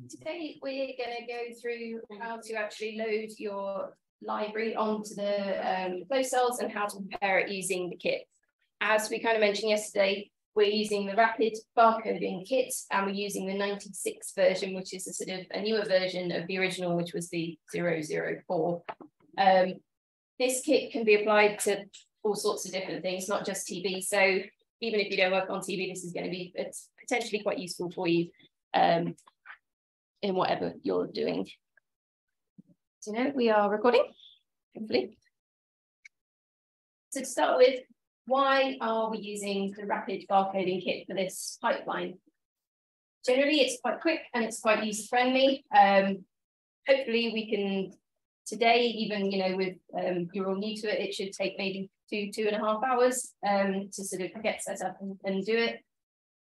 Today we're going to go through how to actually load your library onto the flow cells and how to prepare it using the kit. As we kind of mentioned yesterday, we're using the Rapid Barcoding Kit and we're using the 96 version, which is a sort of a newer version of the original, which was the 004. This kit can be applied to all sorts of different things, not just TB. So even if you don't work on TB, this is going to be potentially quite useful for you in whatever you're doing. So we are recording, hopefully. So to start with, why are we using the Rapid Barcoding Kit for this pipeline? Generally, it's quite quick and it's quite user-friendly. Hopefully we can, today, even with you're all new to it, it should take maybe 2.5 hours to sort of get set up and do it.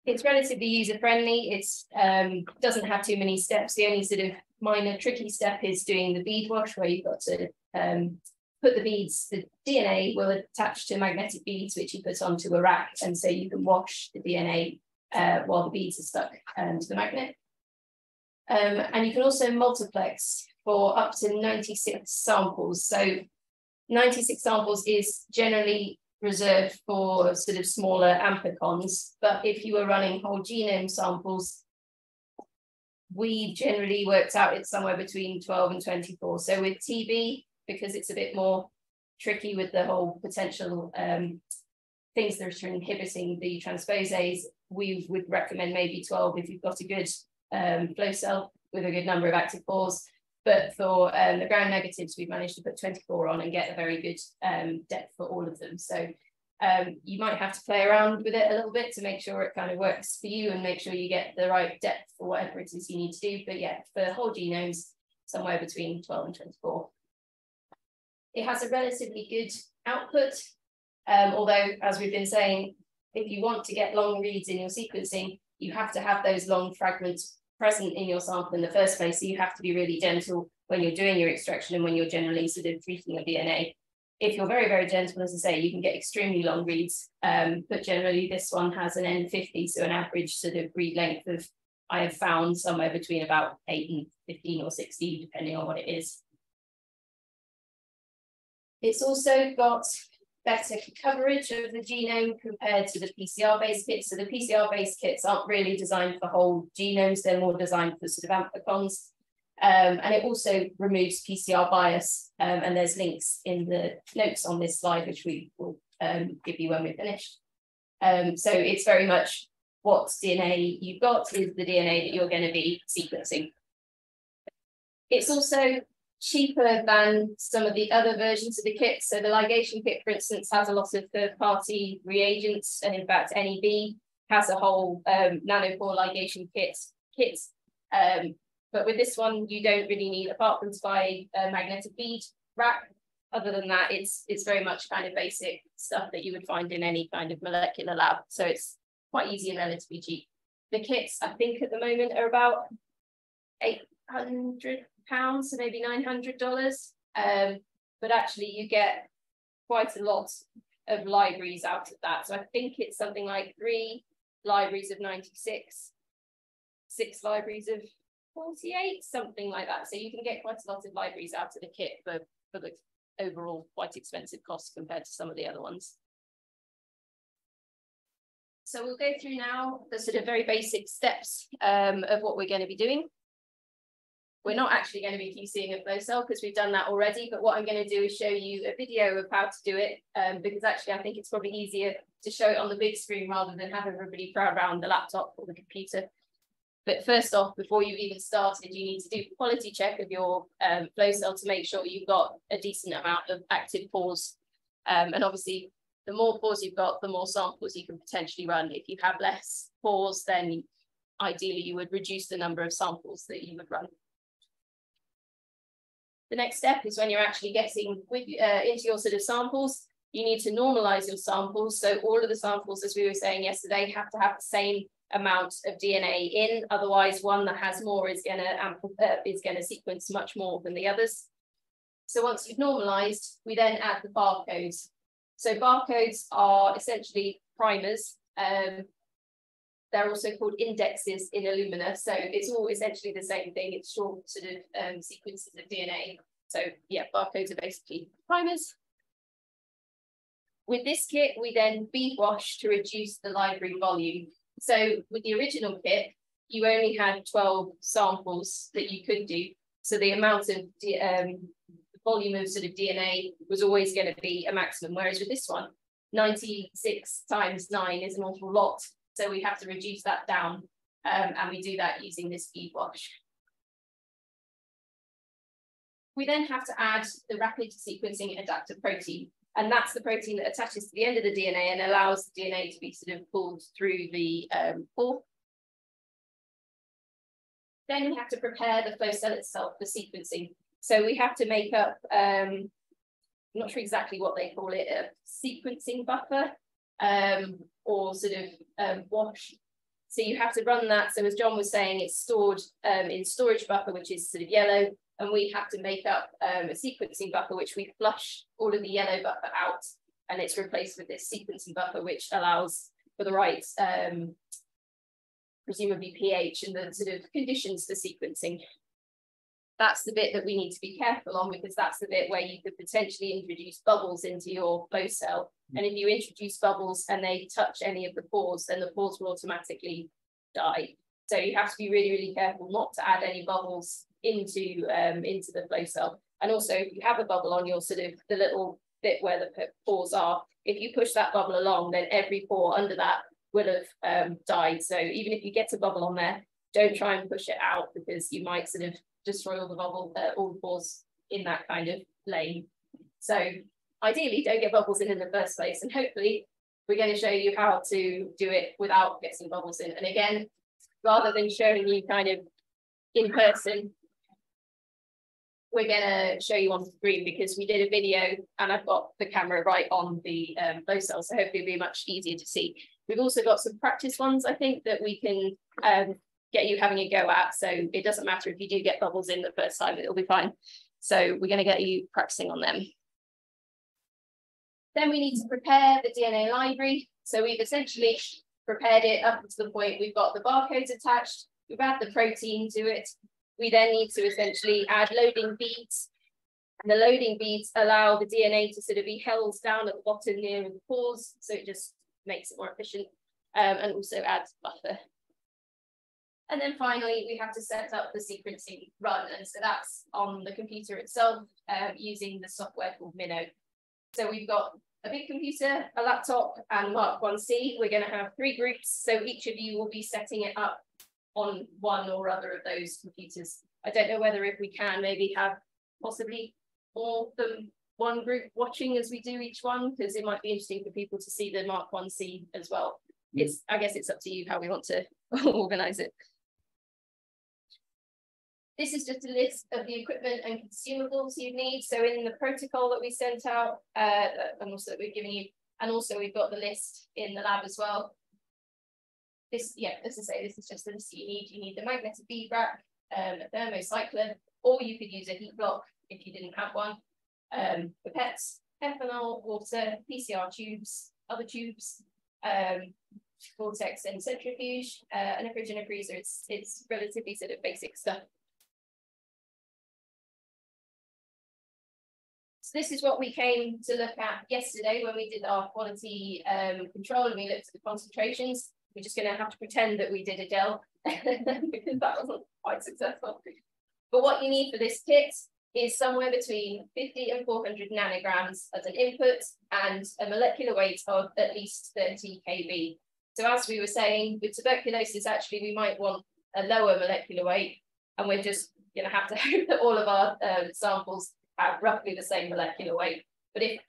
It's relatively user-friendly. It's doesn't have too many steps. The only sort of minor tricky step is doing the bead wash, where you've got to put the beads, the DNA will attach to magnetic beads, which you put onto a rack, and so you can wash the DNA while the beads are stuck to the magnet. And you can also multiplex for up to 96 samples. So 96 samples is generally reserved for sort of smaller amplicons, but if you were running whole genome samples, we generally worked out it's somewhere between 12 and 24. So with TB, because it's a bit more tricky with the whole potential things that are inhibiting the transposase, we would recommend maybe 12 if you've got a good flow cell with a good number of active pores. But for the ground negatives, we've managed to put 24 on and get a very good depth for all of them. So you might have to play around with it a little bit to make sure it kind of works for you and make sure you get the right depth for whatever it is you need to do. But yeah, for whole genomes, somewhere between 12 and 24. It has a relatively good output, although, as we've been saying, if you want to get long reads in your sequencing, you have to have those long fragments present in your sample in the first place. So you have to be really gentle when you're doing your extraction and when you're generally sort of treating your DNA. If you're very, very gentle, as I say, you can get extremely long reads, but generally this one has an N50, so an average sort of read length of, I have found somewhere between about 8 and 15 or 16, depending on what it is. It's also got better coverage of the genome compared to the PCR-based kits. So the PCR-based kits aren't really designed for whole genomes, they're more designed for sort of amplicons. And it also removes PCR bias, and there's links in the notes on this slide, which we will give you when we're finished. So it's very much what DNA you've got is the DNA that you're going to be sequencing. It's also cheaper than some of the other versions of the kit. So the ligation kit, for instance, has a lot of third-party reagents, and in fact, NEB has a whole nanopore ligation kit. But with this one, you don't really need, apart from to buy a magnetic bead rack. Other than that, it's very much kind of basic stuff that you would find in any kind of molecular lab. So it's quite easy and relatively cheap. The kits, I think, at the moment are about £800, so maybe $900. But actually, you get quite a lot of libraries out of that. So I think it's something like 3 libraries of 96, 6 libraries of 48, something like that. So you can get quite a lot of libraries out of the kit for the overall quite expensive cost compared to some of the other ones. So we'll go through now the sort of very basic steps of what we're going to be doing. We're not actually going to be QCing a flow cell because we've done that already, but what I'm going to do is show you a video of how to do it, because actually I think it's probably easier to show it on the big screen rather than have everybody crowd around the laptop or the computer. But first off, before you've even started, you need to do a quality check of your flow cell to make sure you've got a decent amount of active pores. And obviously, the more pores you've got, the more samples you can potentially run. If you have less pores, then ideally you would reduce the number of samples that you would run. The next step is when you're actually getting into your sort of samples, you need to normalize your samples. So all of the samples, as we were saying yesterday, have to have the same amount of DNA in. Otherwise, one that has more is going to sequence much more than the others. So once you've normalized, we then add the barcodes. So barcodes are essentially primers. they're also called indexes in Illumina. So it's all essentially the same thing. It's short sort of sequences of DNA. So yeah, barcodes are basically primers. With this kit, we then bead wash to reduce the library volume. So with the original kit, you only had 12 samples that you could do. So the amount of volume of sort of DNA was always going to be a maximum. Whereas with this one, 96 times 9 is an awful lot. So we have to reduce that down. And we do that using this bead wash. We then have to add the rapid sequencing adapter protein. And that's the protein that attaches to the end of the DNA and allows the DNA to be sort of pulled through the pore. Then we have to prepare the flow cell itself for sequencing. So we have to make up, I'm not sure exactly what they call it, a sequencing buffer or sort of wash. So you have to run that. So as John was saying, it's stored in storage buffer, which is sort of yellow. And we have to make up a sequencing buffer, which we flush all of the yellow buffer out. And it's replaced with this sequencing buffer, which allows for the right, presumably pH and the sort of conditions for sequencing. That's the bit that we need to be careful on, because that's the bit where you could potentially introduce bubbles into your flow cell. And if you introduce bubbles and they touch any of the pores, then the pores will automatically die. So you have to be really, really careful not to add any bubbles into the flow cell. And also, if you have a bubble on your sort of the little bit where the pores are, if you push that bubble along, then every pore under that will have died. So even if you get a bubble on there, don't try and push it out, because you might sort of destroy all the bubble, all the pores in that kind of lane. So ideally, don't get bubbles in the first place. And hopefully, we're going to show you how to do it without getting bubbles in. And again, rather than showing you kind of in person, we're going to show you on screen, because we did a video and I've got the camera right on the flow cell, so hopefully it'll be much easier to see. We've also got some practice ones, I think, that we can get you having a go at. So it doesn't matter if you do get bubbles in the first time, it'll be fine. So we're going to get you practicing on them. Then we need to prepare the DNA library. So we've essentially prepared it up to the point we've got the barcodes attached, we've added the protein to it. We then need to essentially add loading beads. And the loading beads allow the DNA to sort of be held down at the bottom near the pores, so it just makes it more efficient, and also adds buffer. And then finally, we have to set up the sequencing run. And so that's on the computer itself using the software called Minnow. So we've got a big computer, a laptop, and Mark 1C. We're going to have 3 groups. So each of you will be setting it up on one or other of those computers. I don't know whether if we can maybe have possibly more than one group watching as we do each one, because it might be interesting for people to see the Mark 1C as well. I guess it's up to you how we want to organize it. This is just a list of the equipment and consumables you need. So in the protocol that we sent out, and also that we've given you, and also we've got the list in the lab as well. This, yeah, as I say, this is just the list you need. You need the magnetic bead rack, a thermocycler, or you could use a heat block if you didn't have one. Pipettes, ethanol, water, PCR tubes, other tubes, vortex and centrifuge, and a fridge and a freezer. It's relatively sort of basic stuff. So this is what we came to look at yesterday when we did our quality control, and we looked at the concentrations. We're just going to have to pretend that we did a gel because that wasn't quite successful. But what you need for this kit is somewhere between 50 and 400 nanograms as an input and a molecular weight of at least 30 kb. So as we were saying, with tuberculosis, actually, we might want a lower molecular weight, and we're just going to have to hope that all of our samples have roughly the same molecular weight. But if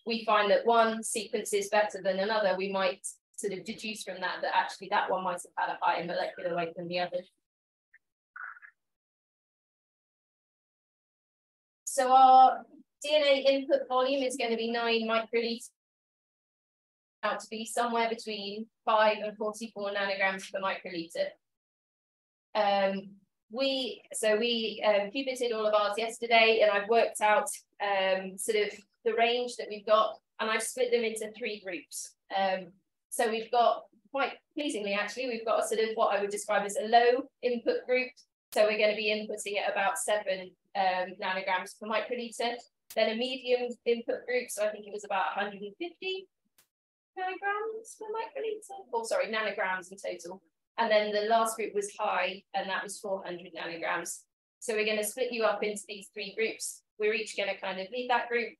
we find that one sequence is better than another, we might sort of deduce from that that actually that one might have had a higher molecular weight than the other. So our DNA input volume is going to be 9 microliters, out to be somewhere between 5 and 44 nanograms per microliter. We cubited all of ours yesterday, and I've worked out sort of the range that we've got, and I've split them into 3 groups. So we've got quite pleasingly, actually, we've got a sort of what I would describe as a low input group. So we're going to be inputting at about 7 nanograms per microliter. Then a medium input group, so I think it was about 150 nanograms per microliter. Oh, sorry, nanograms in total. And then the last group was high, and that was 400 nanograms. So we're going to split you up into these 3 groups. We're each going to kind of lead that group.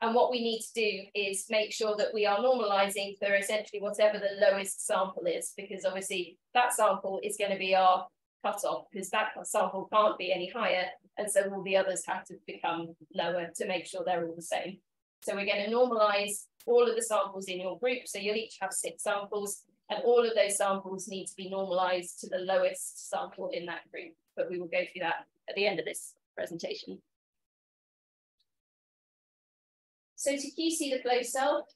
And what we need to do is make sure that we are normalizing for essentially whatever the lowest sample is, because obviously that sample is going to be our cutoff, because that sample can't be any higher. And so all the others have to become lower to make sure they're all the same. So we're going to normalize all of the samples in your group. So you'll each have 6 samples, and all of those samples need to be normalized to the lowest sample in that group. But we will go through that at the end of this presentation. So to QC the flow cell,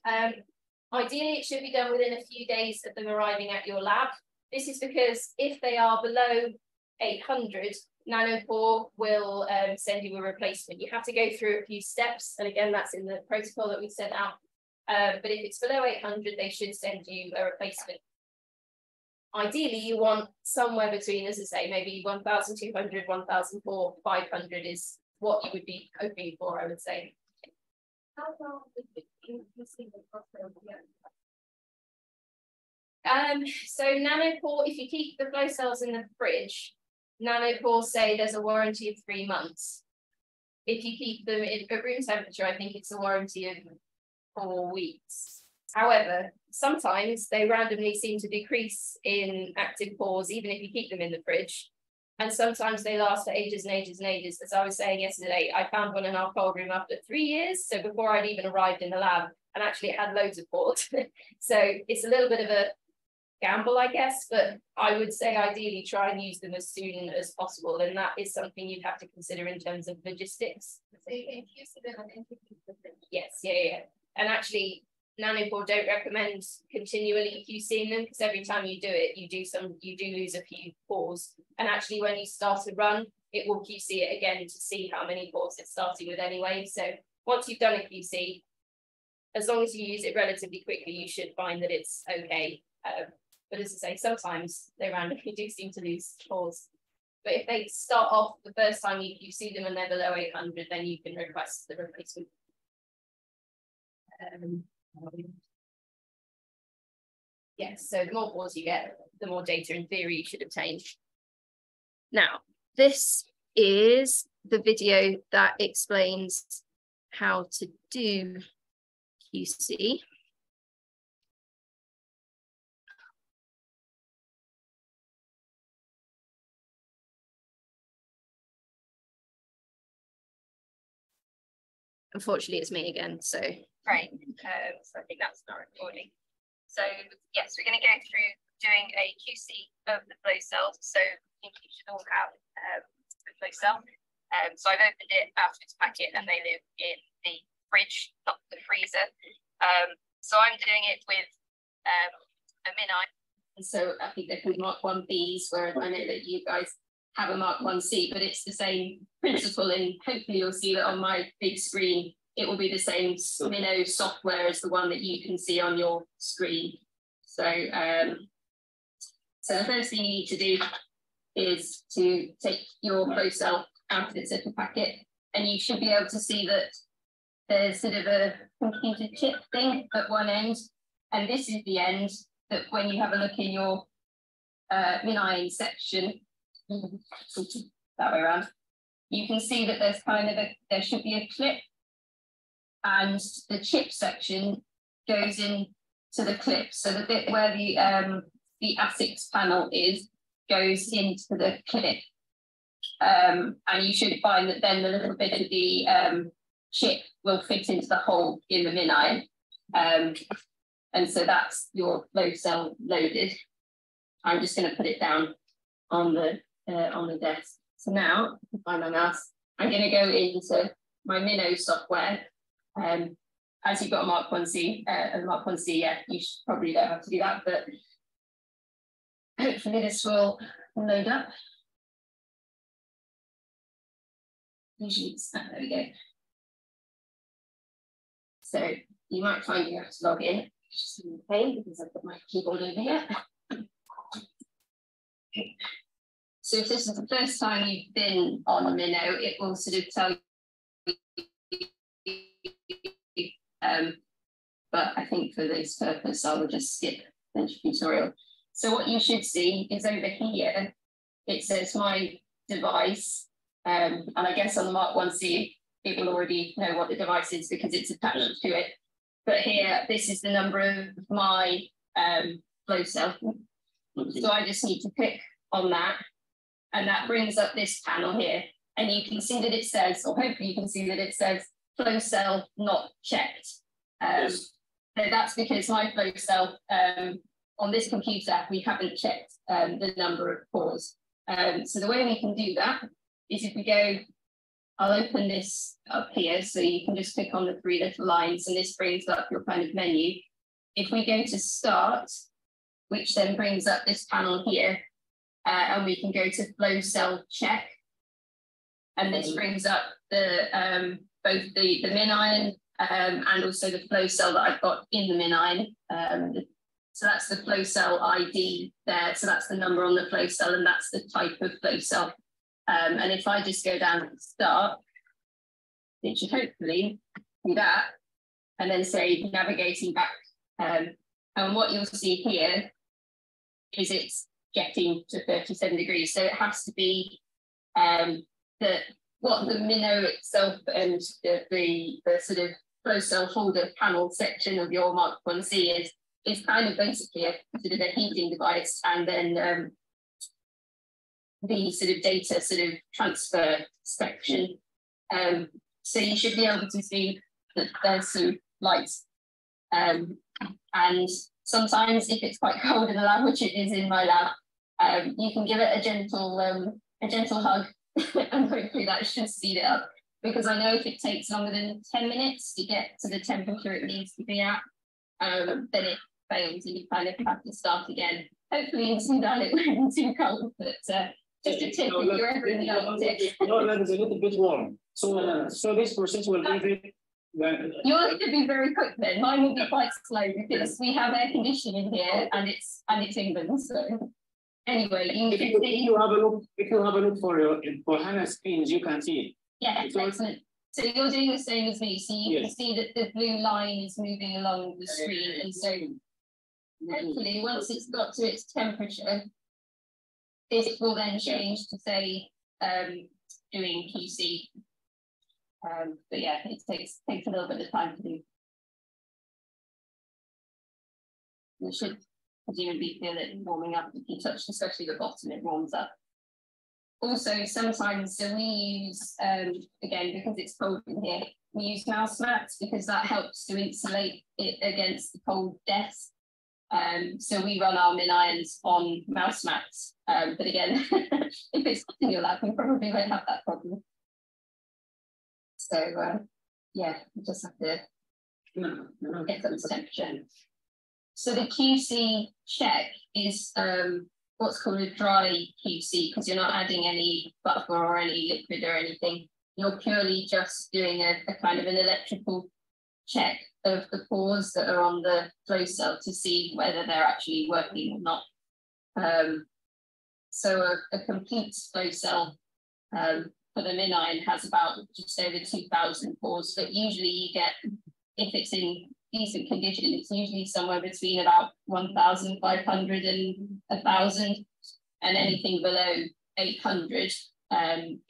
ideally it should be done within a few days of them arriving at your lab. This is because if they are below 800, Nanopore will send you a replacement. You have to go through a few steps, and again, that's in the protocol that we sent out. But if it's below 800, they should send you a replacement. Ideally, you want somewhere between, as I say, maybe 1,200, 1,400, 500 is what you would be hoping for, I would say. How long is it increasing the crossover? So Nanopore, if you keep the flow cells in the fridge, Nanopore say there's a warranty of 3 months. If you keep them at room temperature, I think it's a warranty of 4 weeks. However, sometimes they randomly seem to decrease in active pores, even if you keep them in the fridge. And sometimes they last for ages and ages and ages. As I was saying yesterday, I found one in our cold room after 3 years. So before I'd even arrived in the lab, and actually it had loads of pores. So it's a little bit of a gamble, I guess, but I would say ideally try and use them as soon as possible. And that is something you'd have to consider in terms of logistics. So you can use them and yes, yeah. And actually, Nanopore don't recommend continually QCing them, because every time you do it, you do lose a few pores. And actually, when you start to run, it will QC it again to see how many pores it's starting with anyway. So once you've done a QC, as long as you use it relatively quickly, you should find that it's okay. But as I say, sometimes they randomly do seem to lose pores. But if they start off the first time you see them and they're below 800, then you can request the replacement. Yes, so the more pores you get, the more data in theory you should obtain. Now, this is the video that explains how to do QC. Unfortunately, it's me again, so. Right, so I think that's not recording. So yes, we're going to go through doing a QC of the flow cells. So I think you should all have the flow cell. So I've opened it out of its packet, and they live in the fridge, not the freezer. So I'm doing it with a Mini. And so I think they're called Mark 1Bs, whereas I know that you guys have a Mark 1C, but it's the same principle, and hopefully you'll see that on my big screen. It will be the same Minnow software as the one that you can see on your screen. So, so the first thing you need to do is to take your flow cell out of its little packet, and you should be able to see that there's sort of a computer chip thing at one end, and this is the end that when you have a look in your Mini section, that way around, you can see that there's kind of there should be a clip, and the chip section goes into the clip. So the bit where the ASICs panel is goes into the clip. And you should find that then the little bit of the chip will fit into the hole in the Mini. And so that's your flow cell loaded. I'm just going to put it down on the desk. So now, if I find my mouse, I'm going to go into my Minnow software. As you've got a Mark 1C, yeah, you probably don't have to do that, but hopefully this will load up. Usually it's, there we go. So you might find you have to log in. Okay, because I've got my keyboard over here. So if this is the first time you've been on Minnow, it will sort of tell you, but I think for this purpose, I will just skip the tutorial. So what you should see is over here, it says my device, and I guess on the Mark 1C, it will already know what the device is because it's attached to it. But here, this is the number of my flow cell. So I just need to click on that, and that brings up this panel here. And you can see that it says, or hopefully you can see that it says flow cell not checked. So that's because my flow cell, on this computer, we haven't checked the number of pores. So the way we can do that is if we go, I'll open this up here, so you can just click on the three little lines, and this brings up your kind of menu. If we go to start, which then brings up this panel here, and we can go to flow cell check, and this brings up the both the MinION and also the flow cell that I've got in the MinION. So that's the flow cell ID there. So that's the number on the flow cell, and that's the type of flow cell. And if I just go down to start, it should hopefully do that, and then say navigating back. And what you'll see here is it's getting to 37 degrees. So it has to be what the Minnow itself and the sort of flow cell folder panel section of your Mark 1C is kind of basically a sort of a heating device, and then the sort of data sort of transfer section. So you should be able to see that there's some lights. And sometimes if it's quite cold in the lab, which it is in my lab, you can give it a gentle hug and hopefully that should speed it up. Because I know if it takes longer than 10 minutes to get to the temperature it needs to be at, then it fails and you kind of have to start again. Hopefully in Sudan it won't be too cold, but just a tip if you're ever in the Arctic. No, that is a little bit warm. So this process will give it. Yours should be very quick then. Mine will be quite slow because we have air conditioning here and it's England. So anyway, if you have a look for Hannah's screens, you can see it. Yeah, excellent. So you're doing the same as me. So you can see that the blue line is moving along the screen, and so hopefully once it's got to its temperature, it will then change to say doing QC. But yeah, it takes a little bit of time to do. You should presumably feel it warming up if you touch, especially the bottom, it warms up. Also, sometimes, so we use, again, because it's cold in here, we use mouse mats because that helps to insulate it against the cold death. So we run our MinIONs on mouse mats. But again, if it's in your lab, you probably won't have that problem. So yeah, you just have to get them to temperature. So the QC check is what's called a dry QC because you're not adding any buffer or any liquid or anything. You're purely just doing a kind of an electrical check of the pores that are on the flow cell to see whether they're actually working or not. So a complete flow cell for the MinION has about just over 2,000 pores, but usually you get, if it's in decent condition, it's usually somewhere between about 1,500 and 1,000, and anything below 800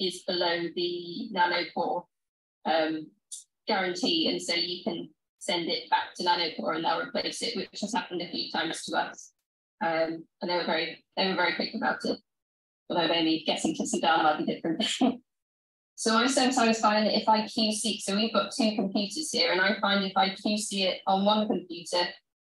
is below the nanopore guarantee, and so you can send it back to nanopore and they'll replace it, which has happened a few times to us. And they were very quick about it. Although maybe getting to Sudan might be different. So I sometimes find that if I QC, so we've got two computers here, and I find if I QC it on one computer,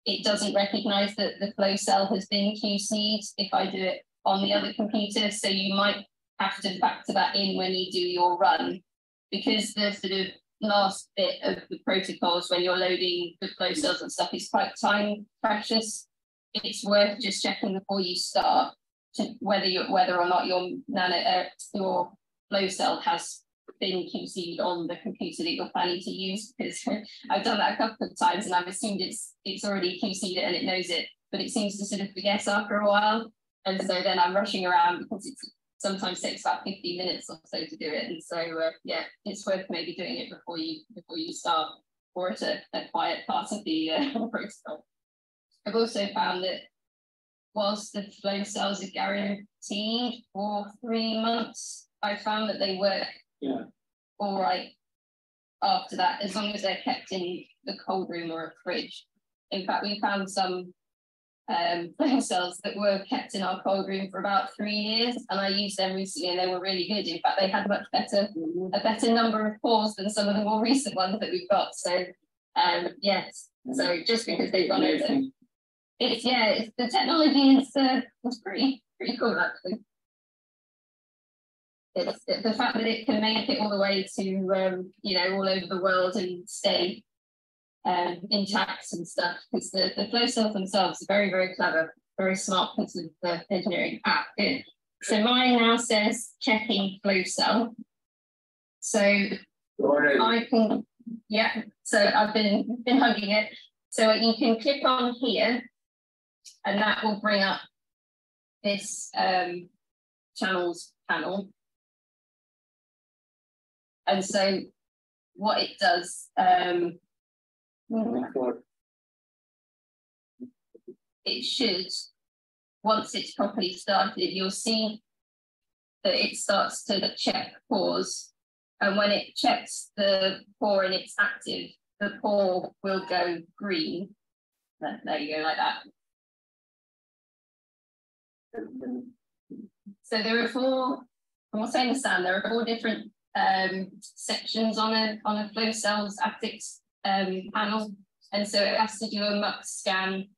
it doesn't recognize that the flow cell has been QC'd if I do it on the other computer. So you might have to factor that in when you do your run, because the sort of last bit of the protocols when you're loading the flow cells and stuff is quite time precious. It's worth just checking before you start to whether or not your flow cell has been QC'd on the computer that you're planning to use, because I've done that a couple of times and I've assumed it's already QC'd it and it knows it, but it seems to sort of forget after a while. And so then I'm rushing around because it sometimes takes about 15 minutes or so to do it. And so, yeah, it's worth maybe doing it before you start, or at a quiet part of the protocol. I've also found that whilst the flow cells are guaranteed for 3 months, I found that they work all right after that, as long as they're kept in the cold room or a fridge. In fact, we found some flow cells that were kept in our cold room for about 3 years, and I used them recently and they were really good. In fact, they had a better number of pores than some of the more recent ones that we've got. So yes, so just because they've gone over, it's the technology is pretty cool actually. It's the fact that it can make it all the way to all over the world and stay intact and stuff, because the flow cells themselves are very, very clever, very smart piece of engineering. Good. So mine now says checking flow cell. So I can, so I've been hugging it. So you can click on here and that will bring up this channels panel. And so what it does, it should, once it's properly started, you'll see that it starts to check pores. And when it checks the pore and it's active, the pore will go green. There you go, like that. So there are four, from what I understand, there are 4 different sections on a flow cells optics panel, and so it has to do a mux scan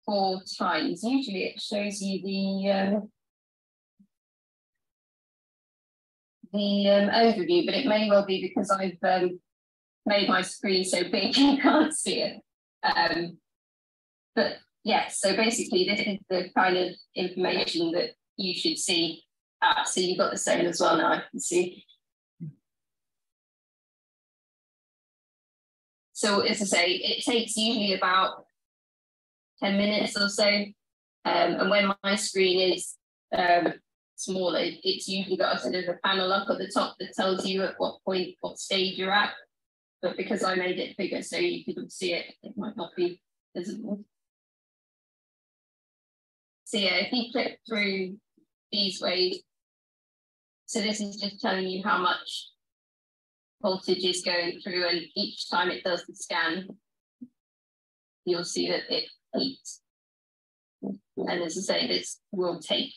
4 times. Usually it shows you the overview, but it may well be because I've made my screen so big you can't see it. But yes, so basically this is the kind of information that you should see. So you've got the same as well now, I can see. So as I say, it takes usually about 10 minutes or so. And when my screen is smaller, it's usually got a sort of a panel up at the top that tells you at what point, what stage you're at. But because I made it bigger so you can see it, it might not be visible. So yeah, if you click through these ways, so this is just telling you how much voltage is going through, and each time it does the scan, you'll see that it peaks. And as I say, this will take,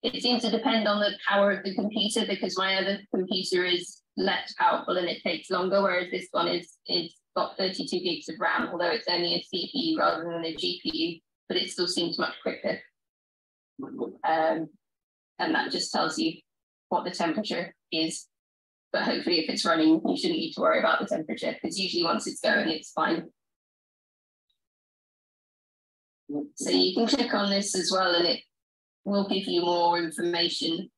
it seems to depend on the power of the computer, because my other computer is less powerful and it takes longer, whereas this one is got 32 gigs of RAM, although it's only a CPU rather than a GPU, but it still seems much quicker. And that just tells you what the temperature is. But hopefully if it's running, you shouldn't need to worry about the temperature, because usually once it's going, it's fine. So you can click on this as well, and it will give you more information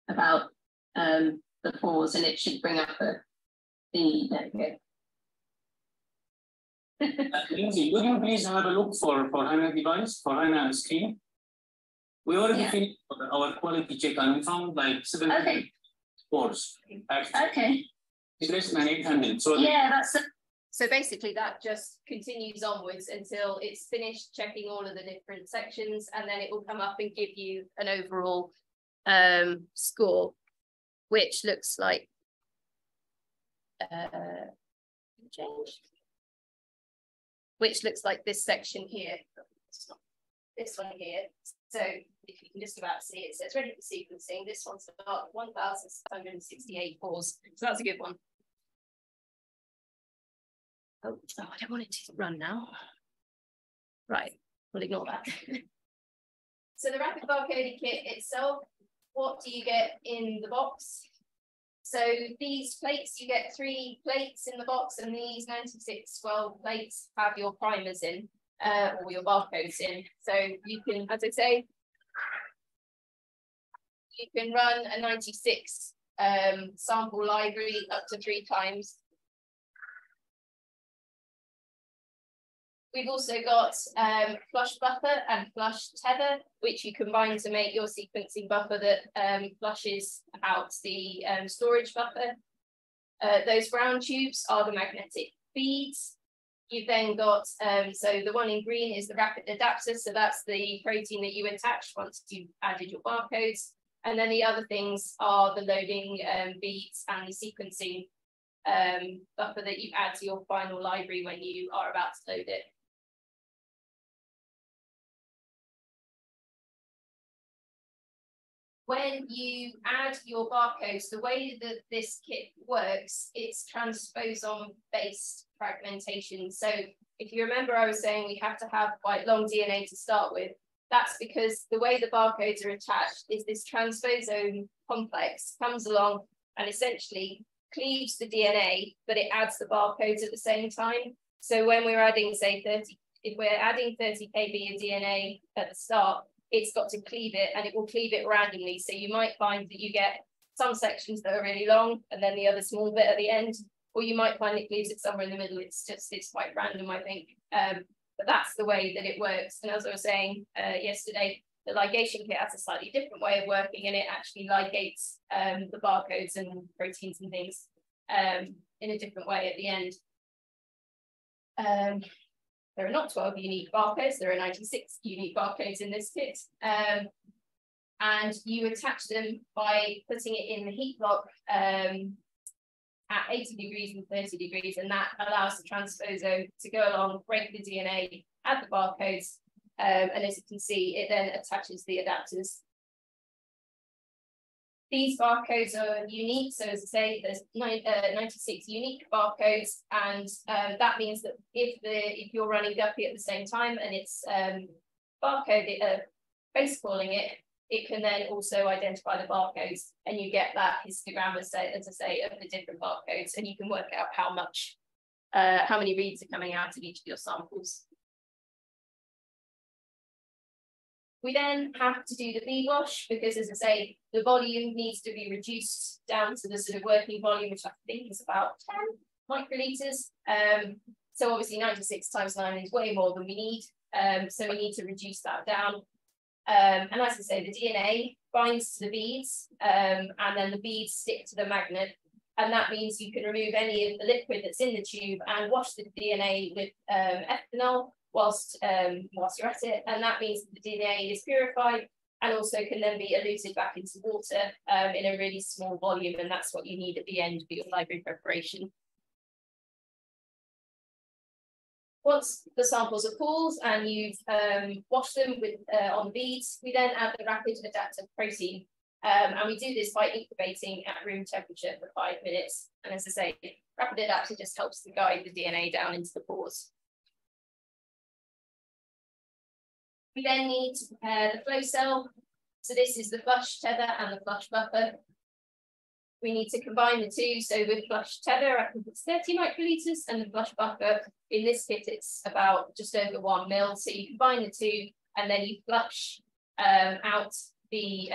about the pores, and it should bring up there you go. Linzy, would you please have a look for HANA device, for HANA screen? We already finished our quality check and we found like 7 pores. Okay. It's less than 800. So yeah, so basically that just continues onwards until it's finished checking all of the different sections, and then it will come up and give you an overall score, which looks like this section here. This one here. So if you can just about see it, so it's ready for sequencing. This one's got 1,668 pores, so that's a good one. Oh, I don't want it to run now. Right, we'll ignore that. So the Rapid Barcoding Kit itself, what do you get in the box? So these plates, you get 3 plates in the box, and these 9612 plates have your primers in, or your barcodes in. So you can, as I say, you can run a 96 sample library up to 3 times. We've also got flush buffer and flush tether, which you combine to make your sequencing buffer that flushes out the storage buffer. Those brown tubes are the magnetic beads. You've then got, so the one in green is the rapid adaptor. So that's the protein that you attach once you've added your barcodes. And then the other things are the loading beads and the sequencing buffer that you add to your final library when you are about to load it. When you add your barcodes, the way that this kit works, it's transposon-based fragmentation. So if you remember, I was saying we have to have quite long DNA to start with. That's because the way the barcodes are attached is this transposon complex comes along and essentially cleaves the DNA, but it adds the barcodes at the same time. So when we're adding, say, 30, if we're adding 30 kb of DNA at the start, it's got to cleave it, and it will cleave it randomly. So you might find that you get some sections that are really long and then the other small bit at the end, or you might find it cleaves it somewhere in the middle. It's quite random, I think. But that's the way that it works. And as I was saying yesterday, the ligation kit has a slightly different way of working, and it actually ligates the barcodes and proteins and things in a different way at the end. There are not 12 unique barcodes, there are 96 unique barcodes in this kit. And you attach them by putting it in the heat block at 80 degrees and 30 degrees, and that allows the transposon to go along, break the DNA, add the barcodes, and as you can see, it then attaches the adapters. These barcodes are unique, so as I say, there's 96 unique barcodes, and that means that if you're running Guppy at the same time and it's base calling it, it can then also identify the barcodes, and you get that histogram, as I say, of the different barcodes, and you can work out how many reads are coming out of each of your samples. We then have to do the bead wash because, as I say, the volume needs to be reduced down to the sort of working volume, which I think is about 10 microliters. So obviously 96 times 9 is way more than we need. So we need to reduce that down. And as I say, the DNA binds to the beads, and then the beads stick to the magnet. And that means you can remove any of the liquid that's in the tube and wash the DNA with ethanol whilst you're at it, and that means that the DNA is purified and also can then be eluted back into water in a really small volume, and that's what you need at the end for your library preparation. Once the samples are cooled and you've washed them with on beads, we then add the rapid adaptor protein, and we do this by incubating at room temperature for 5 minutes. And as I say, rapid adaptor just helps to guide the DNA down into the pores. We then need to prepare the flow cell. So this is the flush tether and the flush buffer. We need to combine the two. So with flush tether, I think it's 30 microliters, and the flush buffer, in this kit, it's about just over 1 mil. So you combine the two, and then you flush out the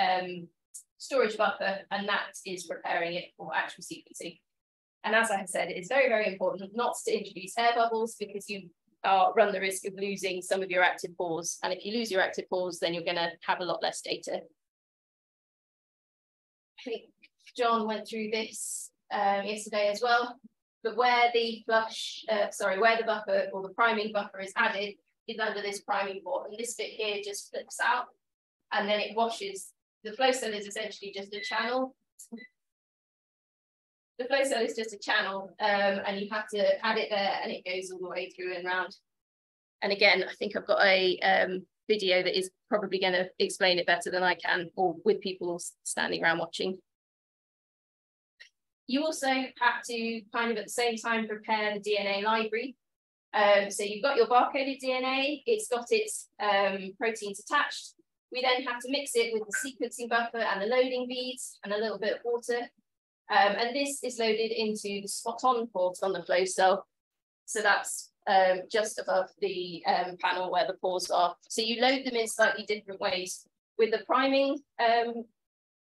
storage buffer, and that is preparing it for actual sequencing. And as I have said, it is very, very important not to introduce air bubbles, because you run the risk of losing some of your active pores. And if you lose your active pores, then you're going to have a lot less data. I think John went through this yesterday as well, but where the where the buffer or the priming buffer is added is under this priming port, and this bit here just flips out, and then it washes. The flow cell is essentially just a channel. The flow cell is just a channel, and you have to add it there, and it goes all the way through and round. And again, I think I've got a video that is probably going to explain it better than I can, or with people standing around watching. You also have to kind of at the same time prepare the DNA library. So you've got your barcoded DNA, it's got its proteins attached. We then have to mix it with the sequencing buffer and the loading beads and a little bit of water. And this is loaded into the spot-on port on the flow cell. So that's just above the panel where the pores are. So you load them in slightly different ways. With the priming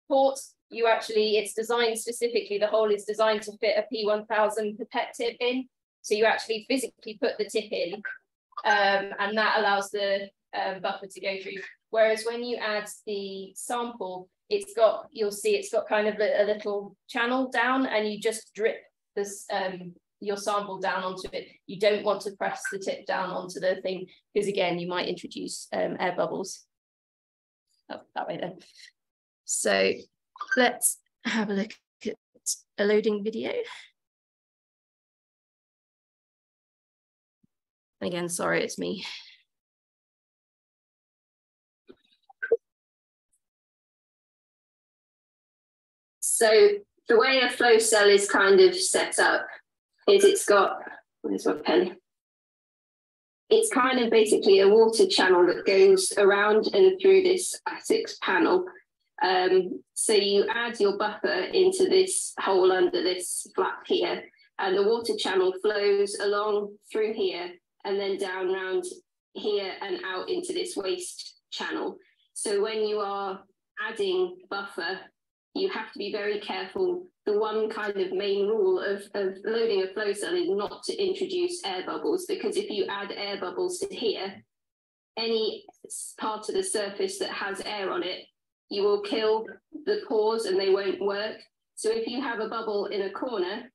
port, it's designed specifically, the hole is designed to fit a P1000 pipette tip in. So you actually physically put the tip in, and that allows the buffer to go through. Whereas when you add the sample, you'll see it's got kind of a little channel down, and you just drip this your sample down onto it. You don't want to press the tip down onto the thing, because again, you might introduce air bubbles. Oh, that way then. So let's have a look at a loading video. Again, sorry, it's me. So the way a flow cell is kind of set up is it's got, where's my pen? It's kind of basically a water channel that goes around and through this ATICS panel. So you add your buffer into this hole under this flap here, and the water channel flows along through here and then down around here and out into this waste channel. So when you are adding buffer, you have to be very careful. The one kind of main rule of loading a flow cell is not to introduce air bubbles, because if you add air bubbles to here, any part of the surface that has air on it, you will kill the pores and they won't work. So if you have a bubble in a corner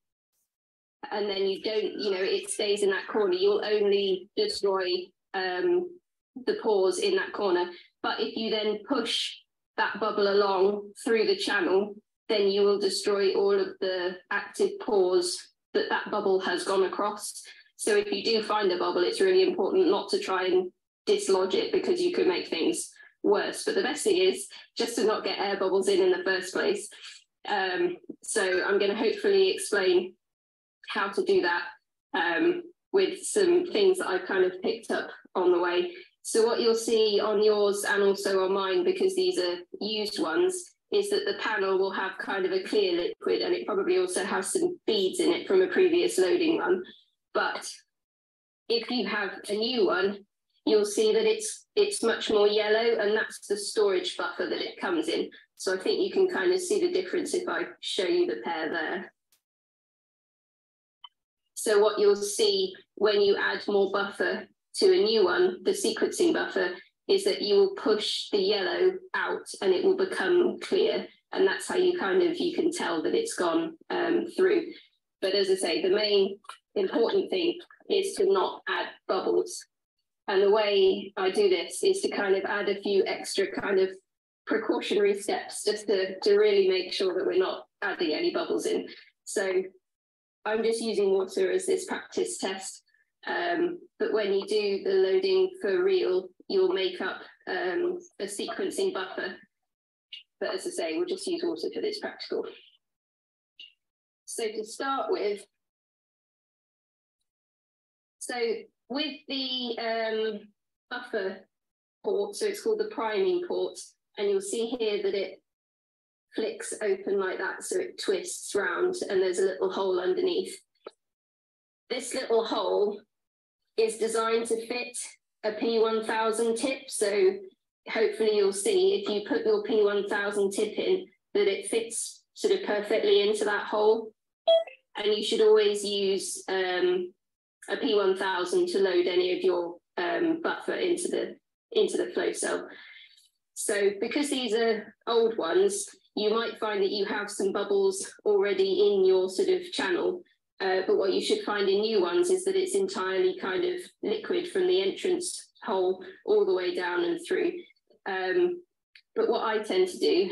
and then you don't, it stays in that corner, you'll only destroy the pores in that corner. But if you then push that bubble along through the channel, then you will destroy all of the active pores that bubble has gone across. So if you do find a bubble, it's really important not to try and dislodge it, because you could make things worse. But the best thing is just to not get air bubbles in the first place. So I'm going to hopefully explain how to do that with some things that I've kind of picked up on the way. So what you'll see on yours and also on mine, because these are used ones, is that the panel will have kind of a clear liquid, and it probably also has some beads in it from a previous loading run. But if you have a new one, you'll see that it's much more yellow, and that's the storage buffer that it comes in. So I think you can kind of see the difference if I show you the pair there. So what you'll see when you add more buffer to a new one, the sequencing buffer, is that you will push the yellow out and it will become clear. And that's how you can tell that it's gone through. But as I say, the main important thing is to not add bubbles. And the way I do this is to kind of add a few extra kind of precautionary steps just to really make sure that we're not adding any bubbles in. So I'm just using water as this practice test. But when you do the loading for real, you'll make up a sequencing buffer. But as I say, we'll just use water for this practical. So to start with, with the buffer port, so it's called the priming port, and you'll see here that it flicks open like that, so it twists round and there's a little hole underneath. This little hole is designed to fit a P1000 tip, so hopefully you'll see if you put your P1000 tip in that it fits sort of perfectly into that hole. And you should always use a P1000 to load any of your buffer into the flow cell. So because these are old ones, you might find that you have some bubbles already in your sort of channel. But what you should find in new ones is that it's entirely kind of liquid from the entrance hole all the way down and through. But what I tend to do,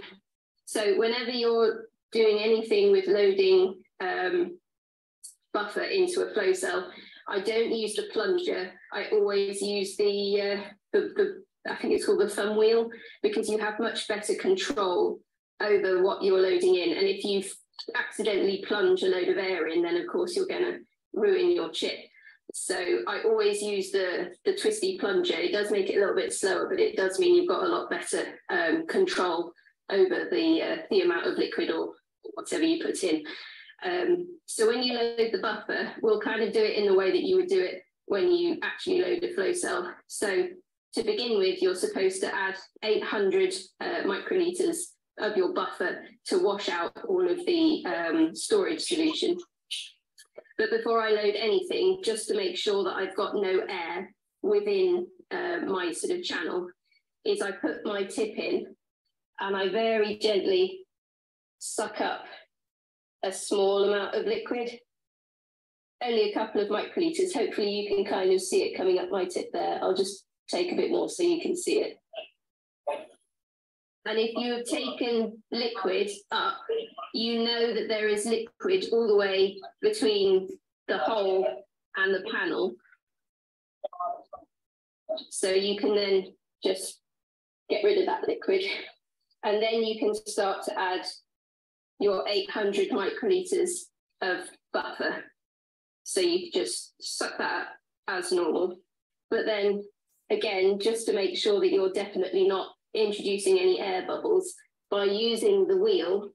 so whenever you're doing anything with loading buffer into a flow cell, I don't use the plunger. I always use the I think it's called the thumb wheel, because you have much better control over what you're loading in. And if you accidentally plunge a load of air in, then of course you're going to ruin your chip. So I always use the twisty plunger. It does make it a little bit slower, but it does mean you've got a lot better control over the amount of liquid or whatever you put in. So when you load the buffer, we'll kind of do it in the way that you would do it when you actually load a flow cell. So to begin with, you're supposed to add 800 microliters of your buffer to wash out all of the storage solution. But before I load anything, just to make sure that I've got no air within my sort of channel, is I put my tip in and I very gently suck up a small amount of liquid, only a couple of microliters. Hopefully you can kind of see it coming up my tip there. I'll just take a bit more so you can see it. And if you have taken liquid up, you know that there is liquid all the way between the hole and the panel. So you can then just get rid of that liquid. And then you can start to add your 800 microliters of buffer. So you just suck that up as normal. But then again, just to make sure that you're definitely not introducing any air bubbles, by using the wheel,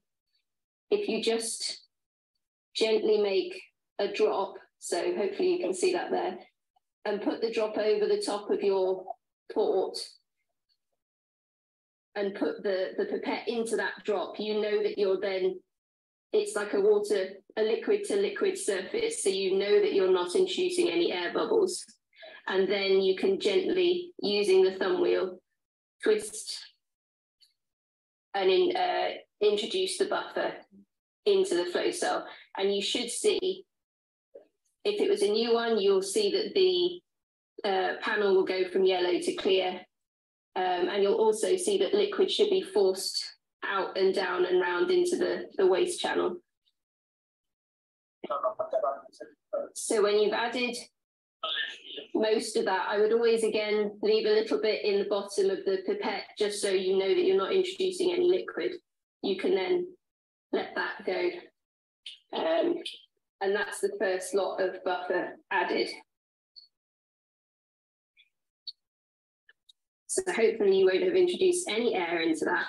if you just gently make a drop, so hopefully you can see that there, and put the drop over the top of your port and put the pipette into that drop, you know that you're then, it's like a liquid to liquid surface, so you know that you're not introducing any air bubbles. And then you can gently, using the thumb wheel, twist and introduce the buffer into the flow cell. And you should see, if it was a new one, you'll see that the panel will go from yellow to clear. And you'll also see that liquid should be forced out and down and round into the waste channel. So when you've added most of that, I would always again leave a little bit in the bottom of the pipette, just so you know that you're not introducing any liquid. You can then let that go. And that's the first lot of buffer added. So hopefully you won't have introduced any air into that.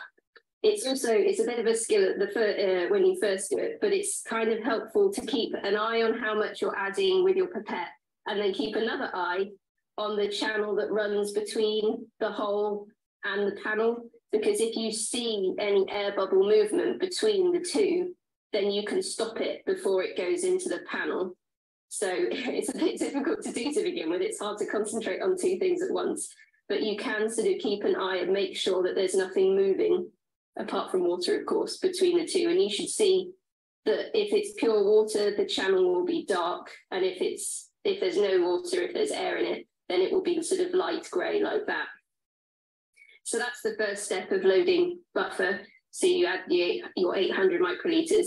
It's a bit of a skill at when you first do it, but it's kind of helpful to keep an eye on how much you're adding with your pipette, and then keep another eye on the channel that runs between the hole and the panel, because if you see any air bubble movement between the two, then you can stop it before it goes into the panel. So it's a bit difficult to do to begin with. It's hard to concentrate on two things at once, but you can sort of keep an eye and make sure that there's nothing moving, apart from water, of course, between the two. And you should see that if it's pure water, the channel will be dark. And if there's no water, if there's air in it, then it will be sort of light grey like that. So that's the first step of loading buffer. So you add your 800 microliters.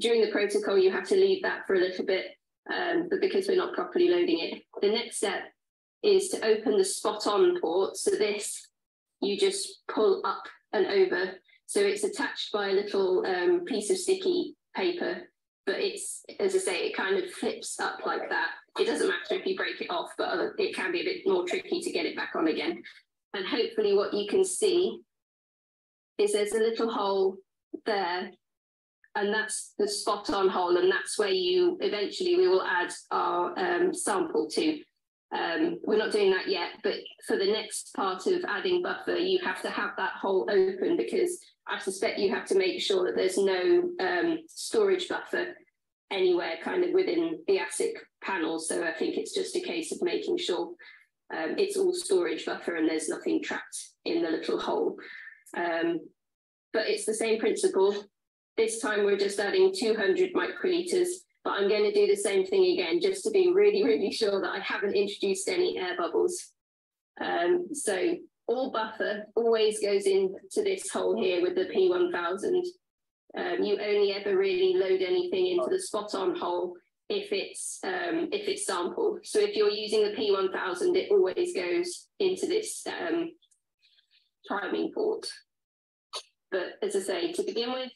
During the protocol, you have to leave that for a little bit, but because we're not properly loading it. The next step is to open the spot-on port. So this, you just pull up and over. So it's attached by a little piece of sticky paper, but it's, as I say, it kind of flips up like that. It doesn't matter if you break it off, but it can be a bit more tricky to get it back on again. And hopefully what you can see is there's a little hole there, and that's the spot-on hole, and that's where we will add our sample to. We're not doing that yet, but for the next part of adding buffer, you have to have that hole open, because I suspect you have to make sure that there's no storage buffer anywhere kind of within the ASIC panel. So I think it's just a case of making sure it's all storage buffer and there's nothing trapped in the little hole. But it's the same principle. This time we're just adding 200 microliters, but I'm going to do the same thing again, just to be really, really sure that I haven't introduced any air bubbles. So all buffer always goes into this hole here with the P1000. You only ever really load anything into the spot-on hole if it's sampled. So if you're using the P1000, it always goes into this priming port. But as I say, to begin with,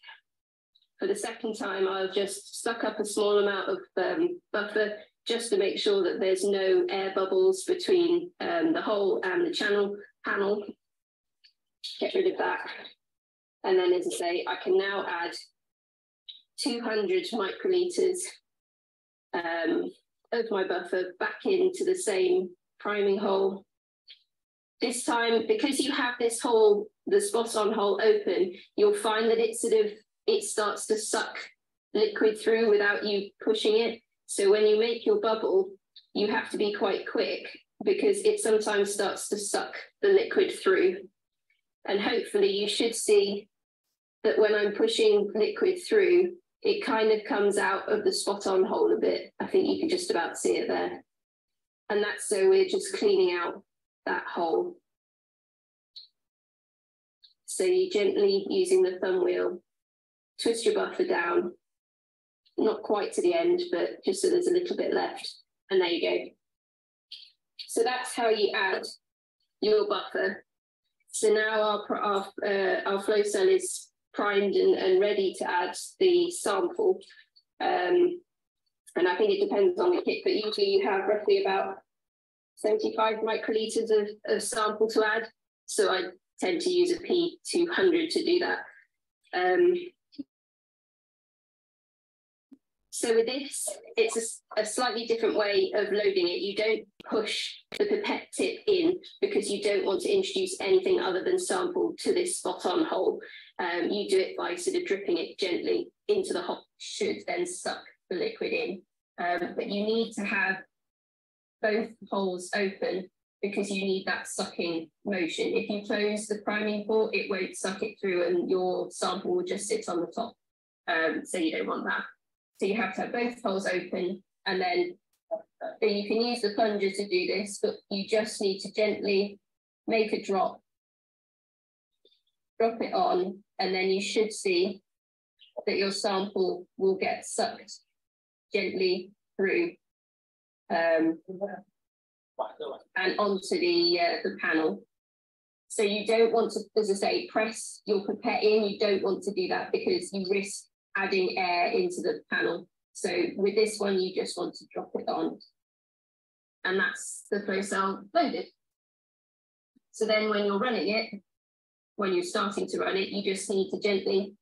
for the second time, I'll just suck up a small amount of buffer, just to make sure that there's no air bubbles between the hole and the panel. Get rid of that. And then, as I say, I can now add 200 microliters of my buffer back into the same priming hole. this time, because you have this hole, the spot on hole open, you'll find that it starts to suck liquid through without you pushing it. So when you make your bubble, you have to be quite quick because it sometimes starts to suck the liquid through. And hopefully you should see that when I'm pushing liquid through, it kind of comes out of the spot on hole a bit. I think you can just about see it there. And that's so we're just cleaning out that hole. So you gently, using the thumb wheel, twist your buffer down, not quite to the end, but just so there's a little bit left. And there you go. So that's how you add your buffer. So now our flow cell is primed and ready to add the sample. And I think it depends on the kit, but usually you have roughly about 75 microliters of sample to add. So I tend to use a P200 to do that. So with this, it's a slightly different way of loading it. You don't push the pipette tip in because you don't want to introduce anything other than sample to this spot on hole. You do it by sort of dripping it gently into the hole, should then suck the liquid in. But you need to have both holes open because you need that sucking motion. If you close the priming port, it won't suck it through and your sample will just sit on the top. So you don't want that. So you have to have both holes open, and then you can use the plunger to do this, but you just need to gently make a drop it on, and then you should see that your sample will get sucked gently through and onto the panel. So you don't want to, as I say, press your pipette in. You don't want to do that because you risk adding air into the panel. So with this one, you just want to drop it on. And that's the flow cell loaded. So then when you're running it, when you're starting to run it, you just need to gently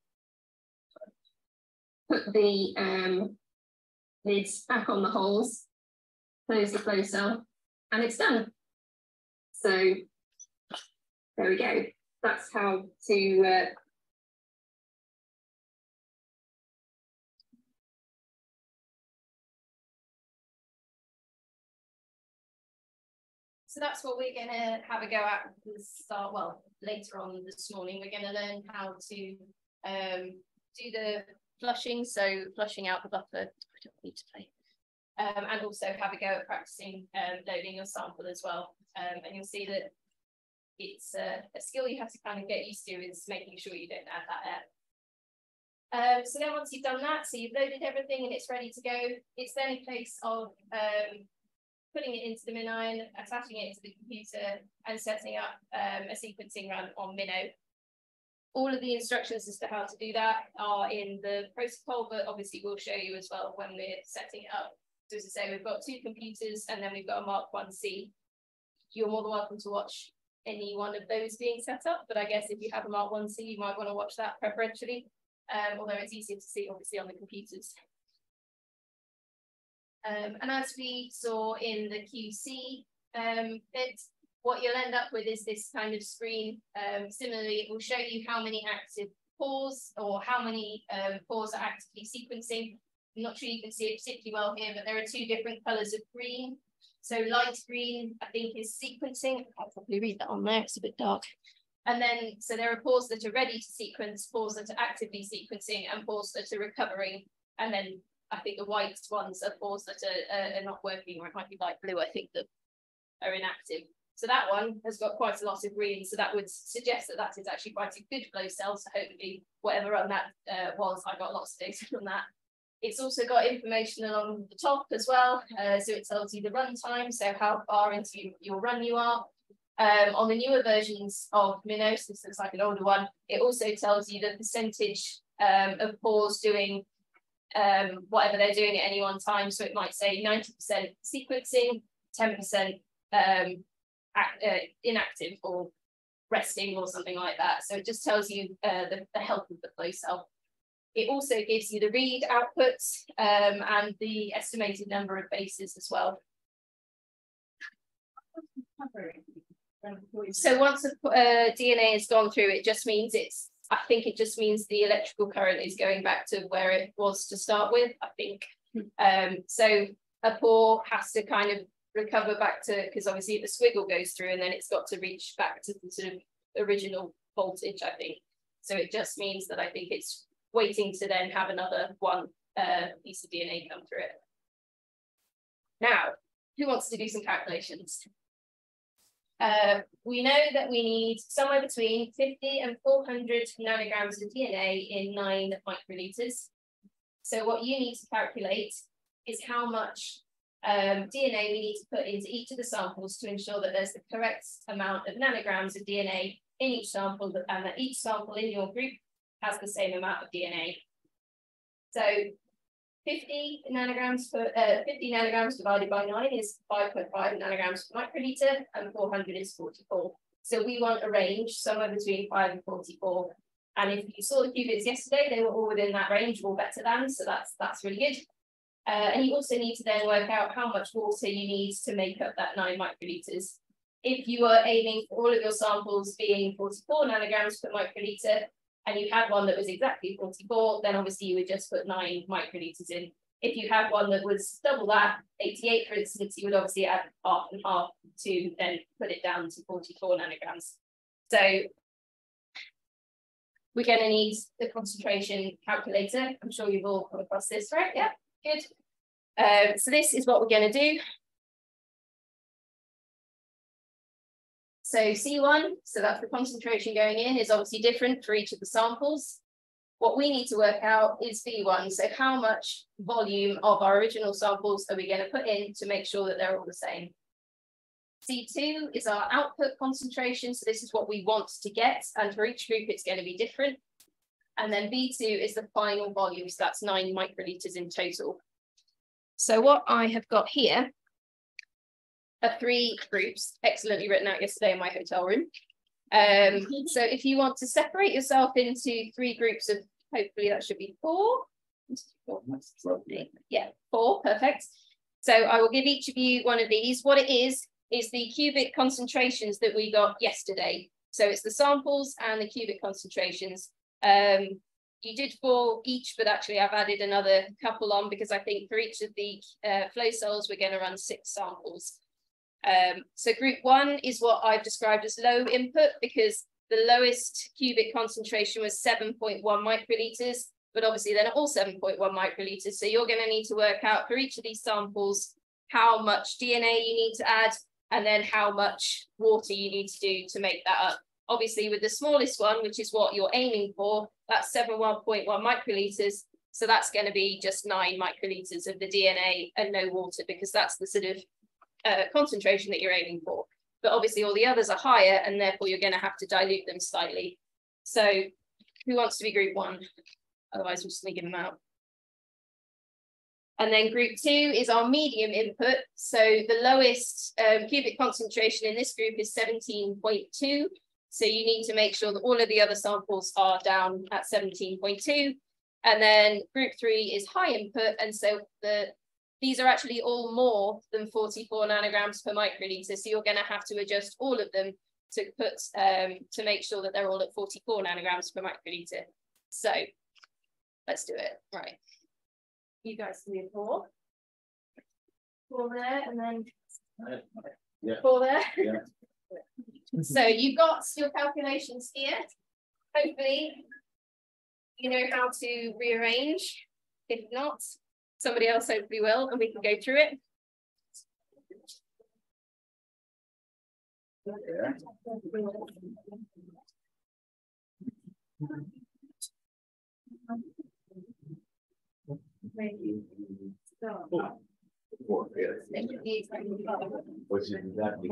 put the lids back on the holes, close the flow cell, and it's done. So there we go. That's how to So that's what we're going to have a go at the start. Well, later on this morning, we're going to learn how to do the flushing. So flushing out the buffer. I don't need to play. And also have a go at practicing loading your sample as well. And you'll see that it's a skill you have to kind of get used to, is making sure you don't add that air. So then once you've done that, so you've loaded everything and it's ready to go, it's then a case of putting it into the MinIron, attaching it to the computer, and setting up a sequencing run on Minnow. All of the instructions as to how to do that are in the protocol, but obviously we'll show you as well when we're setting it up. So as I say, we've got two computers and then we've got a Mark 1C. You're more than welcome to watch any one of those being set up, but I guess if you have a Mark 1C, you might want to watch that preferentially, although it's easier to see obviously on the computers. And as we saw in the QC bit, what you'll end up with is this kind of screen. Similarly, it will show you how many active pores or how many pores are actively sequencing. I'm not sure you can see it particularly well here, but there are two different colors of green. So light green, I think, is sequencing. I'll probably read that on there, it's a bit dark. And then, so there are pores that are ready to sequence, pores that are actively sequencing, and pores that are recovering. And then I think the white ones are pores that are not working, or it might be light blue, I think, that are inactive. So that one has got quite a lot of green. So that would suggest that that is actually quite a good flow cell. So hopefully whatever run that was, I got lots of data from that. It's also got information along the top as well. So it tells you the run time, so how far into your run you are. On the newer versions of Minnow, so this looks like an older one, it also tells you the percentage of pores doing whatever they're doing at any one time. So it might say 90% sequencing, 10% inactive or resting or something like that. So it just tells you the health of the flow cell. It also gives you the read outputs and the estimated number of bases as well. So once the DNA has gone through, it just means I think it just means the electrical current is going back to where it was to start with, I think. So a pore has to kind of recover back to, because obviously the squiggle goes through and then it's got to reach back to the sort of original voltage, I think. So it just means that I think it's waiting to then have another one piece of DNA come through it. Now, who wants to do some calculations? We know that we need somewhere between 50 and 400 nanograms of DNA in 9 microliters. So what you need to calculate is how much DNA we need to put into each of the samples to ensure that there's the correct amount of nanograms of DNA in each sample, and that each sample in your group has the same amount of DNA. So 50 nanograms divided by 9 is 5.5 nanograms per microliter, and 400 is 44. So we want a range somewhere between 5 and 44. And if you saw the qubits yesterday, they were all within that range, or better than, so that's really good. And you also need to then work out how much water you need to make up that 9 microliters. If you were aiming for all of your samples being 44 nanograms per microliter, and you had one that was exactly 44, then obviously you would just put 9 microliters in. If you had one that was double that, 88 for instance, you would obviously add half and half to then put it down to 44 nanograms. So we're going to need the concentration calculator. I'm sure you've all come across this, right? Yeah, good. So this is what we're going to do. So C1, so that's the concentration going in, is obviously different for each of the samples. What we need to work out is V1, so how much volume of our original samples are we going to put in to make sure that they're all the same. C2 is our output concentration, so this is what we want to get, and for each group it's going to be different. And then V2 is the final volume, so that's 9 microliters in total. So what I have got here are 3 groups, excellently written out yesterday in my hotel room. So if you want to separate yourself into 3 groups of, hopefully that should be 4. Yeah, 4, perfect. So I will give each of you one of these. What it is the cubic concentrations that we got yesterday. So it's the samples and the cubic concentrations. You did 4 each, but actually I've added another couple on because I think for each of the flow cells, we're going to run 6 samples. So group 1 is what I've described as low input, because the lowest cubic concentration was 7.1 microliters, but obviously they're not all 7.1 microliters. So you're going to need to work out for each of these samples how much DNA you need to add, and then how much water you need to do to make that up. Obviously with the smallest one, which is what you're aiming for, that's 7.1 microliters. So that's going to be just 9 microliters of the DNA and no water, because that's the sort of concentration that you're aiming for. But obviously all the others are higher, and therefore you're going to have to dilute them slightly. So who wants to be group 1? Otherwise we're just going to give them out. And then group 2 is our medium input. So the lowest cubic concentration in this group is 17.2. So you need to make sure that all of the other samples are down at 17.2. And then group 3 is high input. And so these are actually all more than 44 nanograms per microliter. So you're going to have to adjust all of them to put to make sure that they're all at 44 nanograms per microliter. So let's do it. Right. You guys can do 4. 4 there, and then 4 there. Yeah. So you've got your calculations here. Hopefully you know how to rearrange. If not, somebody else hopefully will, and we can go through it. Which is exactly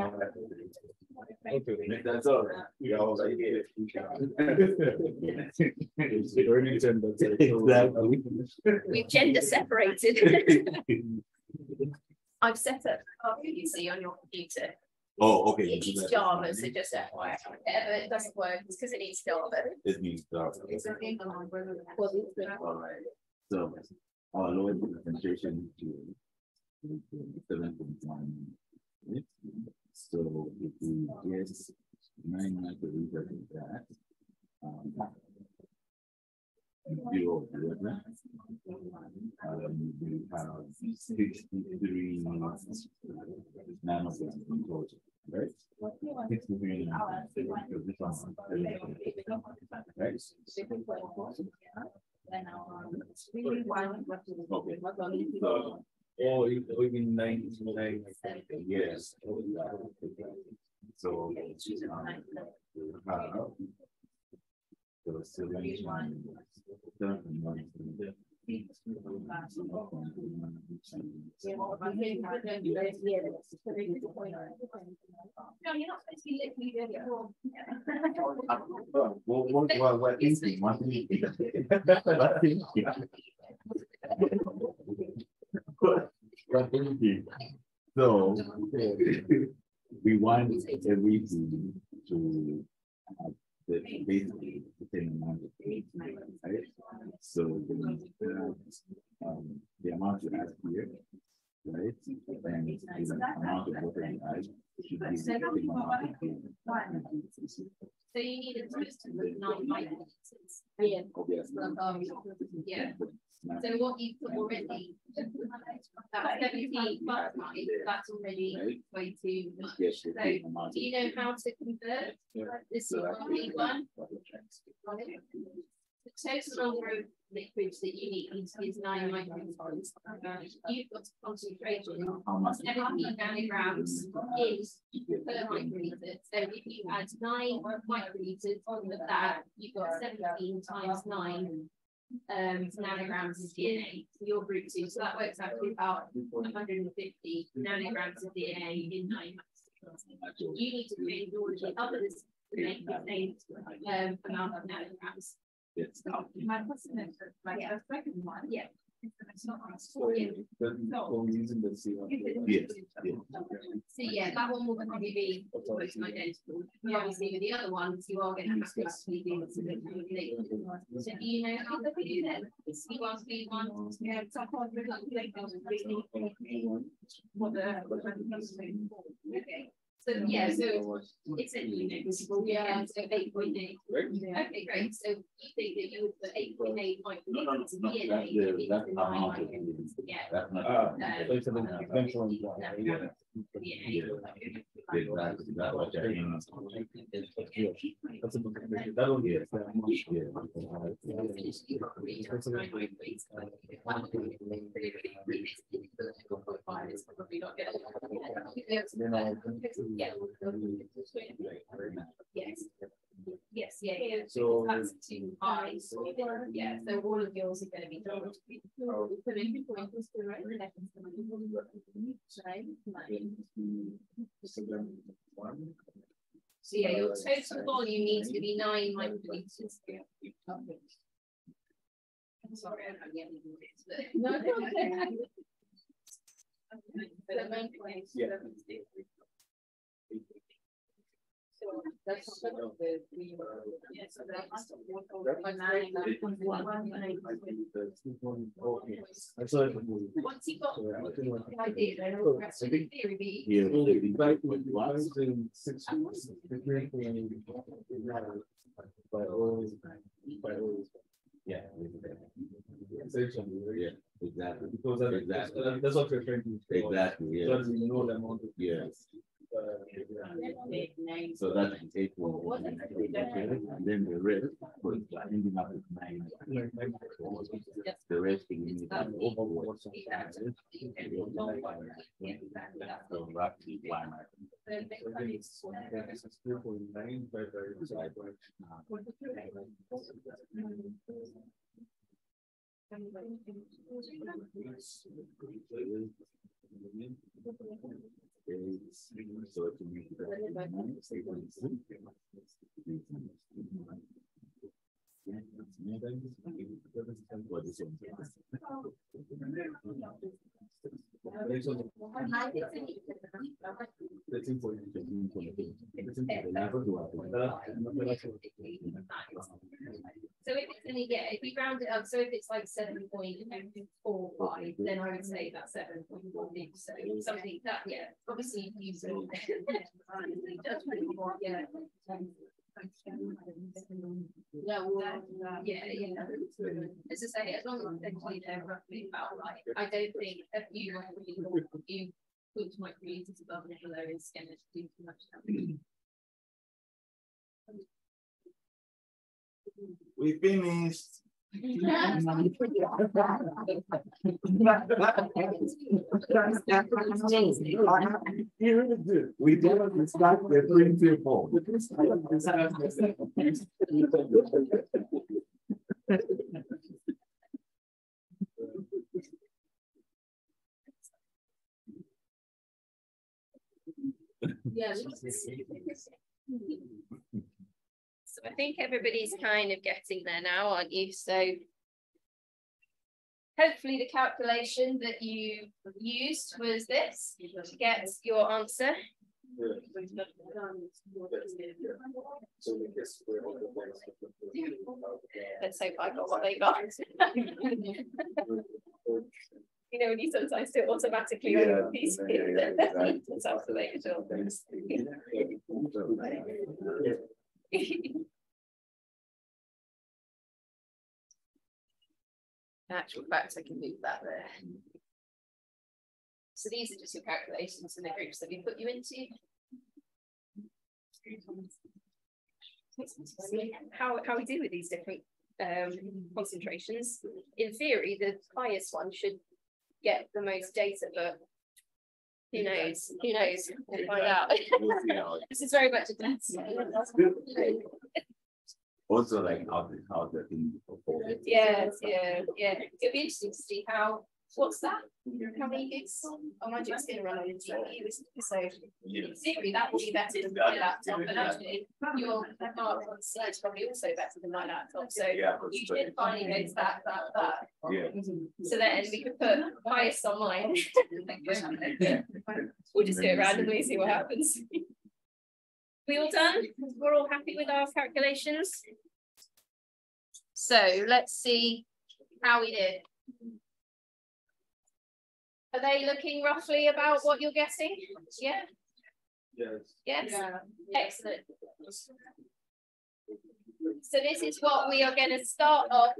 that's all. We all like it. Exactly. We've gender separated. I've set up RPC on your computer. Oh, okay. It needs Java, so just FYI. But it doesn't work, it's because it needs Java. It needs Java. All right. So our lower concentration to 7.1 Right? So if we get 9 microliters of that, 0 water, we have 63 nanograms in total, right? 63 nanograms. Right? Okay. Or even 99. Yes. So the syringe So we want everything to have basically the same amount of weight, right? So the amount you add here, right? And the amount of water you add should be the same amount of weight. So you need a toast with 9 microliters. Yeah. Yeah. So what you put already, that's 17 plus 9, that's already way too much. So do you know how to convert this one? The total number of liquids that you need is 9 microliters. You've got to concentrate on 17 nanograms is per microliter. So if you add 9 microliters on that, you've got 17 times 9 nanograms of DNA for your group 2. So that works out to about 150 nanograms of DNA in 9 months. You need to change all of the others to make the same amount of nanograms. Yes. My second one. Yeah. It's not using the yes. So yeah, that one will probably be almost identical. But obviously with the other ones, you are going to have to actually do some calculation. So do you know how to do that? C1, yeah, okay. So yeah, so it's a negligible, yeah, so 8.8. Okay, great. So you think that you would put 8.8 microliters of DNA That's the amount of Yes, yeah. So that's too high. So yeah, so all of yours are going to be done. So yeah, your total volume needs to be 9 microliters. I'm sorry, I'm not getting this, but no, So that's the yeah, so that's once you got the idea, I know that's the theory. Yeah, exactly. Because that's what we're trying to do. Exactly. Yeah. So you know the amount of yes. So that's 8.1. And then the rest was ending up with 9. The rest is over. So roughly 1. So to make So if it's only, yeah, if you round it up, so if it's like 7.45, then I would say that's 7.4. So something that, yeah, obviously useful. Yeah. Yeah. As I say, as long as they're roughly about right, I don't think if you put my creators above and below is going to do too much damage. We finished. We didn't start the 3, 2, 4. Yeah. So I think everybody's kind of getting there now, aren't you? So hopefully the calculation that you used was this to get your answer. Let's hope I got what they got. You know, when you sometimes do it automatically on these it's absolutely sure. In actual fact, I can move that there. So these are just your calculations in the groups that we put you into. How we do with these different concentrations. In theory, the highest one should get the most data, but who knows? Who knows? We'll find out. This is very much a test. Also, like how the thing. Yes, yeah. It'll be interesting to see what's that? How many gigs? Oh, my jig's going to run on a GPU. So in theory, that will be better than my laptop, but actually, your mark on C is probably also better than my laptop. So usually it finally goes that. Yeah. So then we could put highest on mine. We'll just do it randomly, see what happens. We all done? We're all happy with our calculations? So let's see how we did. Are they looking roughly about what you're guessing? Yeah? Yes? Yeah. Excellent. So this is what we are going to start off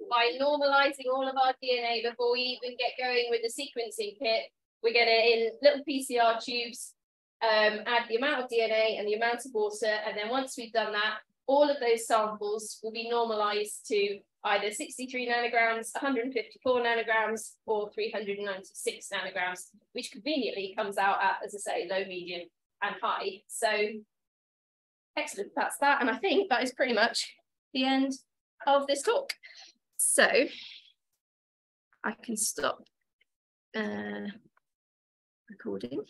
by normalizing all of our DNA before we even get going with the sequencing kit. We're going to, in little PCR tubes, add the amount of DNA and the amount of water. And then once we've done that, all of those samples will be normalized to either 63 nanograms, 154 nanograms, or 396 nanograms, which conveniently comes out at, as I say, low, medium, and high. So excellent, that's that. And I think that is pretty much the end of this talk. So I can stop recording.